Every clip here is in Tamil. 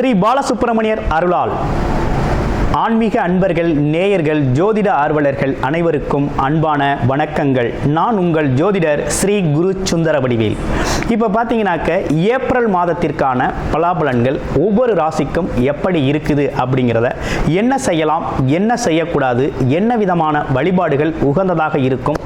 ஸ்ரீ பாலசுப்பிரமணியர் அருளால் ஆன்மீக அன்பர்கள், நேயர்கள், ஜோதிட ஆர்வலர்கள் அனைவருக்கும் அன்பான வணக்கங்கள். நான் உங்கள் ஜோதிடர் ஸ்ரீ குரு சுந்தரவடிவேல். இப்போ பார்த்தீங்கன்னாக்க ஏப்ரல் மாதத்திற்கான பலாபலன்கள் ஒவ்வொரு ராசிக்கும் எப்படி இருக்குது அப்படிங்கிறத, என்ன செய்யலாம், என்ன செய்யக்கூடாது, என்ன விதமான வழிபாடுகள் உகந்ததாக இருக்கும்,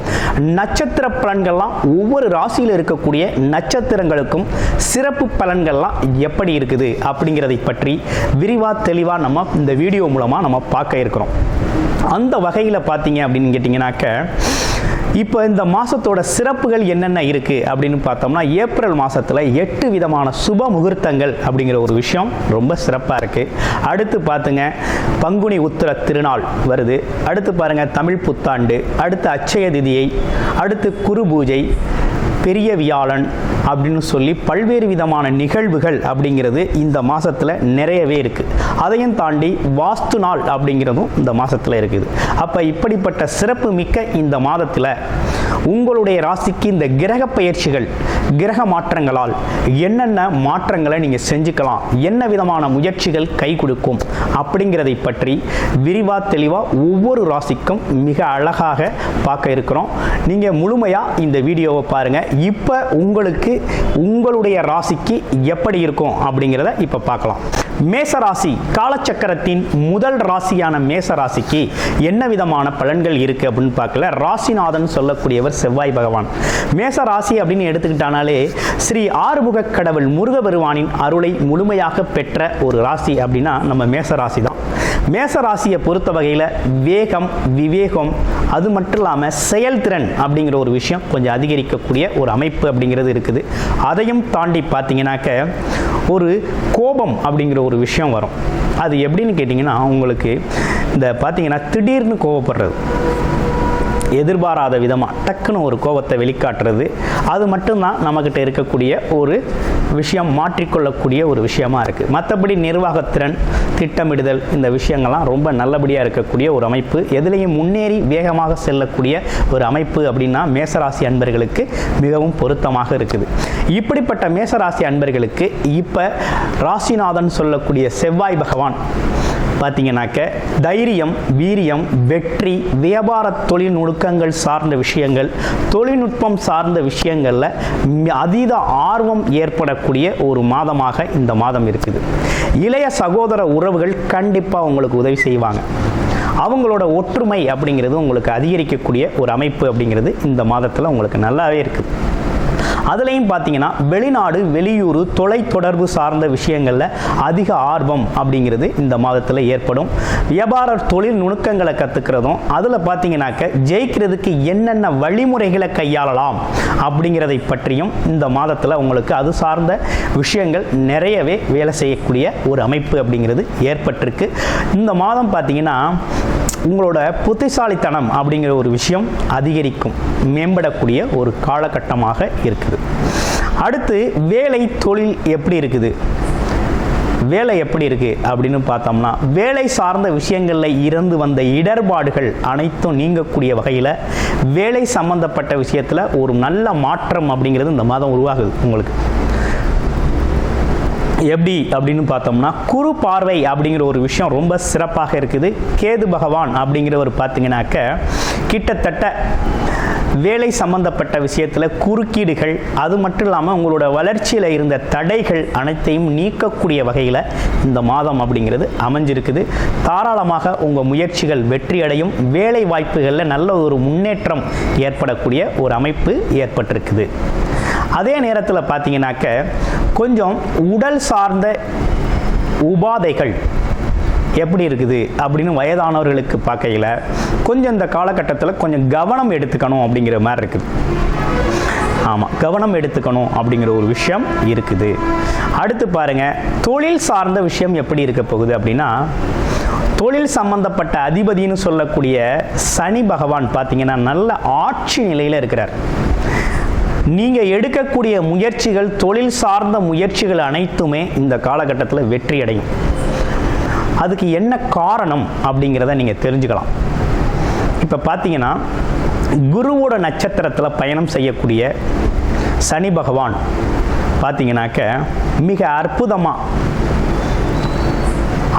நட்சத்திர பலன்கள்லாம் ஒவ்வொரு ராசியில் இருக்கக்கூடிய நட்சத்திரங்களுக்கும் சிறப்பு பலன்கள்லாம் எப்படி இருக்குது அப்படிங்கிறதை பற்றி விரிவாக தெளிவாக நம்ம இந்த வீடியோ மூலமாக நம்ம பார்க்க இருக்கிறோம். அந்த வகையில் பார்த்தீங்க அப்படின்னு கேட்டிங்கனாக்க, இப்போ இந்த மாதத்தோட சிறப்புகள் என்னென்ன இருக்குது அப்படின்னு பார்த்தோம்னா, ஏப்ரல் மாதத்தில் 8 விதமான சுப முகூர்த்தங்கள் அப்படிங்கிற ஒரு விஷயம் ரொம்ப சிறப்பாக இருக்குது. அடுத்து பார்த்துங்க, பங்குனி உத்திர திருநாள் வருது. அடுத்து பாருங்கள், தமிழ் புத்தாண்டு, அடுத்து அட்சய திதியை, அடுத்து குரு பூஜை, பெரிய வியாழன் அப்படின்னு சொல்லி பல்வேறு விதமான நிகழ்வுகள் அப்படிங்கிறது இந்த மாதத்தில் நிறையவே இருக்குது. அதையும் தாண்டி வாஸ்து நாள் அப்படிங்கிறதும் இந்த மாதத்தில் இருக்குது. அப்போ இப்படிப்பட்ட சிறப்பு மிக்க இந்த மாதத்தில் உங்களுடைய ராசிக்கு இந்த கிரக பயிற்சிகள், கிரக மாற்றங்களால் என்னென்ன மாற்றங்களை நீங்கள் செஞ்சுக்கலாம், என்ன விதமான முயற்சிகள் கை கொடுக்கும் அப்படிங்கிறதை பற்றி விரிவாக தெளிவாக ஒவ்வொரு ராசிக்கும் மிக அழகாக பார்க்க இருக்கிறோம். நீங்கள் முழுமையாக இந்த வீடியோவை பாருங்கள். இப்போ உங்களுக்கு உங்களுடைய ராசிக்கு எப்படி இருக்கும் அப்படிங்கிறத இப்போ பார்க்கலாம். மேசராசி காலச்சக்கரத்தின் முதல் ராசியான மேசராசிக்கு என்ன விதமான பலன்கள் இருக்கு அப்படின்னு பார்க்கல. ராசிநாதன் சொல்லக்கூடியவர் செவ்வாய் பகவான். மேச ராசி அப்படின்னு எடுத்துக்கிட்டானாலே ஸ்ரீ ஆறுமுக கடவுள் முருகபெருமானின் அருளை முழுமையாக பெற்ற ஒரு ராசி அப்படின்னா நம்ம மேச ராசி தான். மேச ராசியை பொறுத்த வகையில் வேகம், விவேகம், அது மட்டும் இல்லாமல் செயல்திறன் அப்படிங்கிற ஒரு விஷயம் கொஞ்சம் அதிகரிக்கக்கூடிய ஒரு அமைப்பு அப்படிங்கிறது இருக்குது. அதையும் தாண்டி பார்த்தீங்கன்னாக்க ஒரு கோபம் அப்படிங்கிற ஒரு விஷயம் வரும். அது எப்படின்னு கேட்டிங்கன்னா, உங்களுக்கு இந்த பார்த்தீங்கன்னா திடீர்னு கோபப்படுறது, எதிர்பாராத விதமாக டக்குன்னு ஒரு கோபத்தை வெளிக்காட்டுறது, அது மட்டும்தான் நம்மக்கிட்ட இருக்கக்கூடிய ஒரு விஷயம், மாற்றிக்கொள்ளக்கூடிய ஒரு விஷயமா இருக்குது. மற்றபடி நிர்வாகத்திறன், திட்டமிடுதல், இந்த விஷயங்கள்லாம் ரொம்ப நல்லபடியாக இருக்கக்கூடிய ஒரு அமைப்பு. எதுலேயும் முன்னேறி வேகமாக செல்லக்கூடிய ஒரு அமைப்பு அப்படின்னா மேசராசி அன்பர்களுக்கு மிகவும் பொருத்தமாக இருக்குது. இப்படிப்பட்ட மேசராசி அன்பர்களுக்கு இப்போ ராசிநாதன் சொல்லக்கூடிய செவ்வாய் பகவான் பார்த்தீங்கன்னாக்க தைரியம், வீரியம், வெற்றி, வியாபார தொழில் நுணுக்கங்கள் சார்ந்த விஷயங்கள், தொழில்நுட்பம் சார்ந்த விஷயங்களில் அதீத ஆர்வம் ஏற்படக்கூடிய ஒரு மாதமாக இந்த மாதம் இருக்குது. இளைய சகோதர உறவுகள் கண்டிப்பாக உங்களுக்கு உதவி செய்வாங்க. அவங்களோட ஒற்றுமை அப்படிங்கிறது உங்களுக்கு அதிகரிக்கக்கூடிய ஒரு அமைப்பு அப்படிங்கிறது இந்த மாதத்தில் உங்களுக்கு நல்லாவே இருக்குது. அதுலேயும் பார்த்தீங்கன்னா வெளிநாடு, வெளியூர், தொலைத்தொடர்பு சார்ந்த விஷயங்களில் அதிக ஆர்வம் அப்படிங்கிறது இந்த மாதத்தில் ஏற்படும். வியாபார தொழில் நுணுக்கங்களை கற்றுக்கிறதும், அதில் பார்த்தீங்கன்னாக்க ஜெயிக்கிறதுக்கு என்னென்ன வழிமுறைகளை கையாளலாம் அப்படிங்கிறதை பற்றியும் இந்த மாதத்தில் உங்களுக்கு அது சார்ந்த விஷயங்கள் நிறையவே வேலை செய்யக்கூடிய ஒரு அமைப்பு அப்படிங்கிறது ஏற்பட்டிருக்கு. இந்த மாதம் பார்த்தீங்கன்னா உங்களோட புத்திசாலித்தனம் அப்படிங்கிற ஒரு விஷயம் அதிகரிக்கும், மேம்படக்கூடிய ஒரு காலகட்டமாக இருக்குது. அடுத்து வேலை, தொழில் எப்படி இருக்குது, வேலை எப்படி இருக்குது அப்படின்னு பார்த்தோம்னா, வேலை சார்ந்த விஷயங்களில் இருந்து வந்த இடர்பாடுகள் அனைத்தும் நீங்கக்கூடிய வகையில் வேலை சம்பந்தப்பட்ட விஷயத்தில் ஒரு நல்ல மாற்றம் அப்படிங்கிறது இந்த மாதம் உருவாகுது. உங்களுக்கு எப்படி அப்படின்னு பார்த்தோம்னா, குரு பார்வை அப்படிங்கிற ஒரு விஷயம் ரொம்ப சிறப்பாக இருக்குது. கேது பகவான் அப்படிங்கிறவர் பார்த்தீங்கன்னாக்க கிட்டத்தட்ட வேலை சம்பந்தப்பட்ட விஷயத்தில் குறுக்கீடுகள், அது மட்டும் இல்லாமல் உங்களோட வளர்ச்சியில் இருந்த தடைகள் அனைத்தையும் நீக்கக்கூடிய வகையில் இந்த மாதம் அப்படிங்கிறது அமைஞ்சிருக்குது. தாராளமாக உங்கள் முயற்சிகள் வெற்றியடையும். வேலை வாய்ப்புகளில் நல்ல ஒரு முன்னேற்றம் ஏற்படக்கூடிய ஒரு அமைப்பு ஏற்பட்டிருக்குது. அதே நேரத்தில் பார்த்தீங்கன்னாக்க கொஞ்சம் உடல் சார்ந்த உபாதைகள் எப்படி இருக்குது அப்படின்னு வயதானவர்களுக்கு பார்க்கையில் கொஞ்சம் இந்த காலகட்டத்தில் கொஞ்சம் கவனம் எடுத்துக்கணும் அப்படிங்கிற மாதிரி இருக்குது. ஆமாம், கவனம் எடுத்துக்கணும் அப்படிங்கிற ஒரு விஷயம் இருக்குது. அடுத்து பாருங்கள், தொழில் சார்ந்த விஷயம் எப்படி இருக்க போகுது அப்படின்னா, தொழில் சம்பந்தப்பட்ட அதிபதினு சொல்லக்கூடிய சனி பகவான் பார்த்தீங்கன்னா நல்ல ஆட்சி நிலையில் இருக்கிறார். நீங்கள் எடுக்கக்கூடிய முயற்சிகள், தொழில் சார்ந்த முயற்சிகள் அனைத்துமே இந்த காலகட்டத்தில் வெற்றி அடையும். அதுக்கு என்ன காரணம் அப்படிங்கிறத நீங்கள் தெரிஞ்சுக்கலாம். இப்போ பார்த்தீங்கன்னா குருவோட நட்சத்திரத்தில் பயணம் செய்யக்கூடிய சனி பகவான் பார்த்தீங்கன்னாக்க மிக அற்புதமாக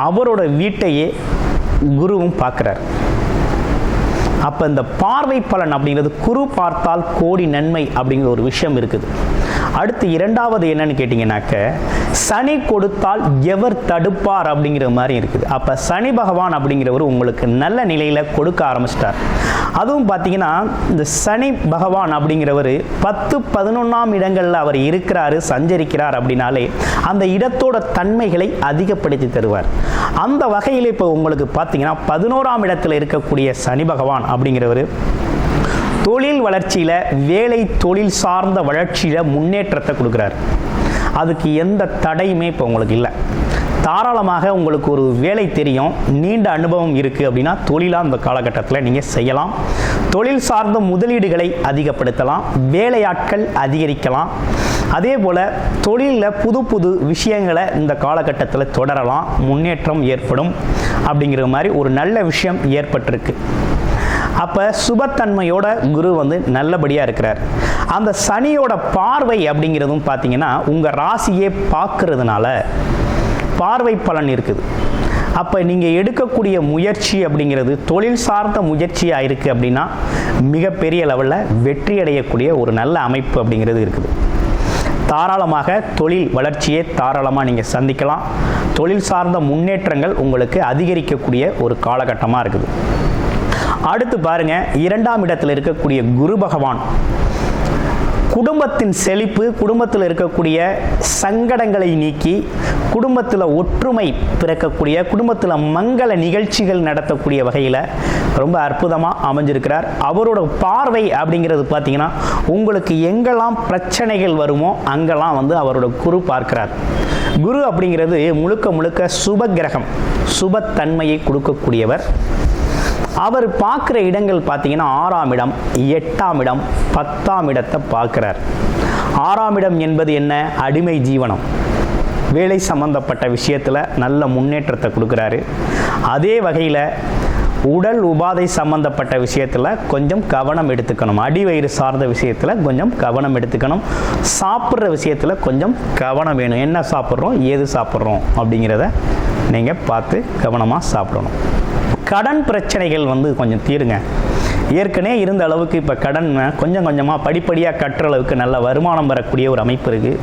அவரோட வீட்டையே குருவும் பார்க்குறார். அப்போ இந்த பார்வை பலன் அப்படிங்கிறது குரு பார்த்தால் கோடி நன்மை அப்படிங்கிற ஒரு விஷயம் இருக்குது. அடுத்து இரண்டாவது என்னன்னு கேட்டிங்கன்னாக்க, சனி கொடுத்தால் எவர் தடுப்பார் அப்படிங்கிற மாதிரி இருக்குது. அப்போ சனி பகவான் அப்படிங்கிறவர் உங்களுக்கு நல்ல நிலையில் கொடுக்க ஆரம்பிச்சிட்டார். அதுவும் பார்த்தீங்கன்னா இந்த சனி பகவான் அப்படிங்கிறவர் 10-11ஆம் இடங்களில் அவர் இருக்கிறாரு, சஞ்சரிக்கிறார் அப்படின்னாலே அந்த இடத்தோட தன்மைகளை அதிகப்படுத்தி தருவார். அந்த வகையில் இப்போ உங்களுக்கு பார்த்தீங்கன்னா 11ஆம் இடத்தில் இருக்கக்கூடிய சனி பகவான் அப்படிங்கிறவர் தொழில் வளர்ச்சியில், வேலை தொழில் சார்ந்த வளர்ச்சியில் முன்னேற்றத்தை கொடுக்குறார். அதுக்கு எந்த தடையுமே இப்போ உங்களுக்கு இல்லை. தாராளமாக உங்களுக்கு ஒரு வேலை தெரியும், நீண்ட அனுபவம் இருக்குது அப்படின்னா தொழிலாக இந்த காலகட்டத்தில் நீங்கள் செய்யலாம். தொழில் சார்ந்த முதலீடுகளை அதிகப்படுத்தலாம், வேலையாட்கள் அதிகரிக்கலாம். அதே போல் தொழிலில் புது புது விஷயங்களை இந்த காலகட்டத்தில் தொடரலாம், முன்னேற்றம் ஏற்படும் அப்படிங்கிற மாதிரி ஒரு நல்ல விஷயம் ஏற்பட்டிருக்கு. அப்போ சுபத்தன்மையோட குரு நல்லபடியாக இருக்கிறார். அந்த சனியோட பார்வை அப்படிங்கிறதும் பார்த்தீங்கன்னா உங்கள் ராசியை பார்க்கறதுனால பார்வை பலன் இருக்குது. அப்போ நீங்கள் எடுக்கக்கூடிய முயற்சி அப்படிங்கிறது தொழில் சார்ந்த முயற்சியாக இருக்குது அப்படின்னா மிகப்பெரிய லெவலில் வெற்றி அடையக்கூடிய ஒரு நல்ல அமைப்பு அப்படிங்கிறது இருக்குது. தாராளமாக தொழில் வளர்ச்சியை தாராளமாக நீங்கள் சந்திக்கலாம். தொழில் சார்ந்த முன்னேற்றங்கள் உங்களுக்கு அதிகரிக்கக்கூடிய ஒரு காலகட்டமாக இருக்குது. அடுத்து பாருங்க, 2ஆம் இடத்தில் இருக்கக்கூடிய குரு பகவான் குடும்பத்தின் செழிப்பு, குடும்பத்தில் இருக்கக்கூடிய சங்கடங்களை நீக்கி குடும்பத்தில் ஒற்றுமை பிறக்கக்கூடிய, குடும்பத்தில் மங்கள நிகழ்ச்சிகள் நடத்தக்கூடிய வகையில் ரொம்ப அற்புதமாக அமைஞ்சிருக்கிறார். அவரோட பார்வை அப்படிங்கிறது பார்த்தீங்கன்னா உங்களுக்கு எங்கெல்லாம் பிரச்சனைகள் வருமோ அங்கெல்லாம் அவரோட குரு பார்க்கிறார். குரு அப்படிங்கிறது முழுக்க முழுக்க சுப கிரகம், சுபத்தன்மையை கொடுக்கக்கூடியவர். அவர் பார்க்குற இடங்கள் பார்த்தீங்கன்னா 6ஆம் இடம், 8ஆம் இடம், 10ஆம் இடத்தை பார்க்கிறார். 6ஆம் இடம் என்பது என்ன? அடிமை ஜீவனம், வேலை சம்பந்தப்பட்ட விஷயத்தில் நல்ல முன்னேற்றத்தை கொடுக்குறாரு. அதே வகையில் உடல் உபாதை சம்பந்தப்பட்ட விஷயத்தில் கொஞ்சம் கவனம் எடுத்துக்கணும். அடிவயிறு சார்ந்த விஷயத்தில் கொஞ்சம் கவனம் எடுத்துக்கணும். சாப்பிட்ற விஷயத்தில் கொஞ்சம் கவனம் வேணும். என்ன சாப்பிட்றோம், ஏது சாப்பிட்றோம் அப்படிங்கிறத நீங்கள் பார்த்து கவனமாக சாப்பிடணும். கடன் பிரச்சனைகள் கொஞ்சம் தீருங்க. ஏற்கனவே இருந்த அளவுக்கு இப்போ கடன் கொஞ்சம் கொஞ்சமாக படிப்படியாக கட்டுற அளவுக்கு நல்ல வருமானம் வரக்கூடிய ஒரு அமைப்பு இருக்குது.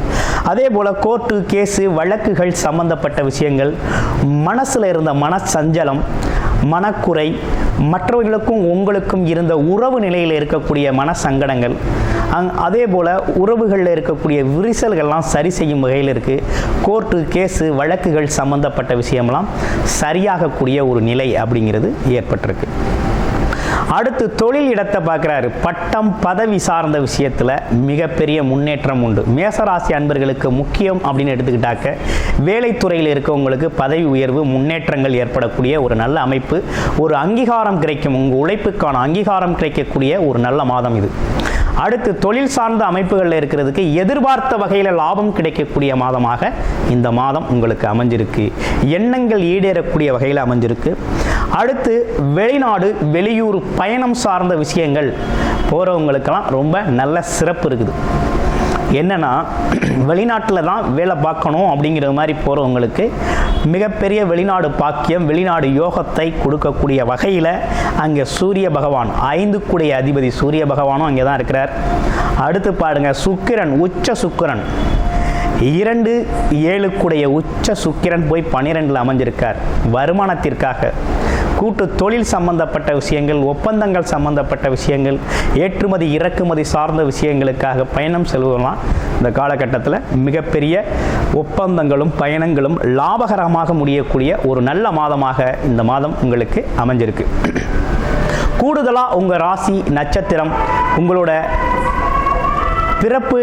அதே போல் கோர்ட்டு கேஸு வழக்குகள் சம்பந்தப்பட்ட விஷயங்கள், மனசில் இருந்த மனசஞ்சலம், மனக்குறை, மற்றவர்களுக்கும் உங்களுக்கும் இருந்த உறவு நிலையில் இருக்கக்கூடிய மன சங்கடங்கள், அதே போல் உறவுகளில் இருக்கக்கூடிய விரிசல்கள்லாம் சரி செய்யும் வகையில் இருக்குது. கோர்ட்டு கேஸு வழக்குகள் சம்பந்தப்பட்ட விஷயமெல்லாம் சரியாகக்கூடிய ஒரு நிலை அப்படிங்கிறது ஏற்பட்டிருக்கு. அடுத்து தொழில் இடத்தை பார்க்குறாரு. பட்டம் பதவி சார்ந்த விஷயத்தில் மிகப்பெரிய முன்னேற்றம் உண்டு. மேசராசி அன்பர்களுக்கு முக்கியம் அப்படின்னு எடுத்துக்கிட்டாக்க வேலைத்துறையில் இருக்கவங்களுக்கு பதவி உயர்வு, முன்னேற்றங்கள் ஏற்படக்கூடிய ஒரு நல்ல அமைப்பு, ஒரு அங்கீகாரம் கிடைக்கும், உங்கள் உழைப்புக்கான அங்கீகாரம் கிடைக்கக்கூடிய ஒரு நல்ல மாதம் இது. அடுத்து தொழில் சார்ந்த அமைப்புகளில் இருக்கிறதுக்கு எதிர்பார்த்த வகையில் லாபம் கிடைக்கக்கூடிய மாதமாக இந்த மாதம் உங்களுக்கு அமைஞ்சிருக்கு. எண்ணங்கள் ஈடேறக்கூடிய வகையில் அமைஞ்சிருக்கு. அடுத்து வெளிநாடு, வெளியூர் பயணம் சார்ந்த விஷயங்கள் போகிறவங்களுக்கெல்லாம் ரொம்ப நல்ல சிறப்பு இருக்குது. என்னன்னா வெளிநாட்டில் தான் வேலை பார்க்கணும் அப்படிங்கிற மாதிரி போகிறவங்களுக்கு மிகப்பெரிய வெளிநாடு பாக்கியம், வெளிநாடு யோகத்தை கொடுக்கக்கூடிய வகையில் அங்கே சூரிய பகவான், 5 கூடைய அதிபதி சூரிய பகவானும் அங்கே தான் இருக்கிறார். அடுத்து பாருங்க, சுக்கிரன், உச்ச சுக்கிரன் 2-7 கூடைய உச்ச சுக்கிரன் போய் 12ல் அமைஞ்சிருக்கார். வருமானத்திற்காக கூட்டு தொழில் சம்பந்தப்பட்ட விஷயங்கள், ஒப்பந்தங்கள் சம்பந்தப்பட்ட விஷயங்கள், ஏற்றுமதி இறக்குமதி சார்ந்த விஷயங்களுக்காக பயணம் செல்வதெல்லாம் இந்த காலகட்டத்தில் மிகப்பெரிய ஒப்பந்தங்களும் பயணங்களும் லாபகரமாக முடியக்கூடிய ஒரு நல்ல மாதமாக இந்த மாதம் உங்களுக்கு அமைஞ்சிருக்கு. கூடுதலாக உங்கள் ராசி நட்சத்திரம், உங்களோட பிறப்பு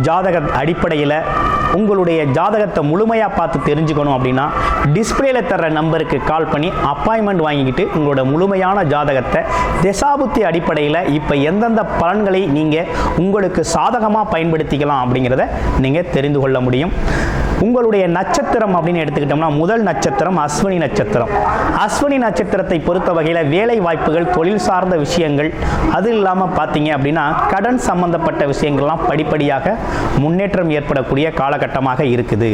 ஜாதக அடிப்படையில் உங்களுடைய ஜாதகத்தை முழுமையாக பார்த்து தெரிஞ்சுக்கணும் அப்படின்னா டிஸ்பிளேல தர்ற நம்பருக்கு கால் பண்ணி அப்பாயின்மெண்ட் வாங்கிக்கிட்டு உங்களோட முழுமையான ஜாதகத்தை திசாபுத்தி அடிப்படையில் இப்போ எந்தெந்த பலன்களை நீங்கள் உங்களுக்கு சாதகமாக பயன்படுத்திக்கலாம் அப்படிங்கிறத நீங்கள் தெரிந்து கொள்ள முடியும். உங்களுடைய நட்சத்திரம் அப்படின்னு எடுத்துக்கிட்டோம்னா முதல் நட்சத்திரம் அஸ்வினி நட்சத்திரம். அஸ்வினி நட்சத்திரத்தை பொறுத்த வகையில் வேலை வாய்ப்புகள், தொழில் சார்ந்த விஷயங்கள், அது இல்லாமல் பார்த்தீங்க அப்படின்னா கடன் சம்பந்தப்பட்ட விஷயங்கள்லாம் படிப்படியாக முன்னேற்றம் ஏற்படக்கூடிய காலகட்டமாக இருக்குது.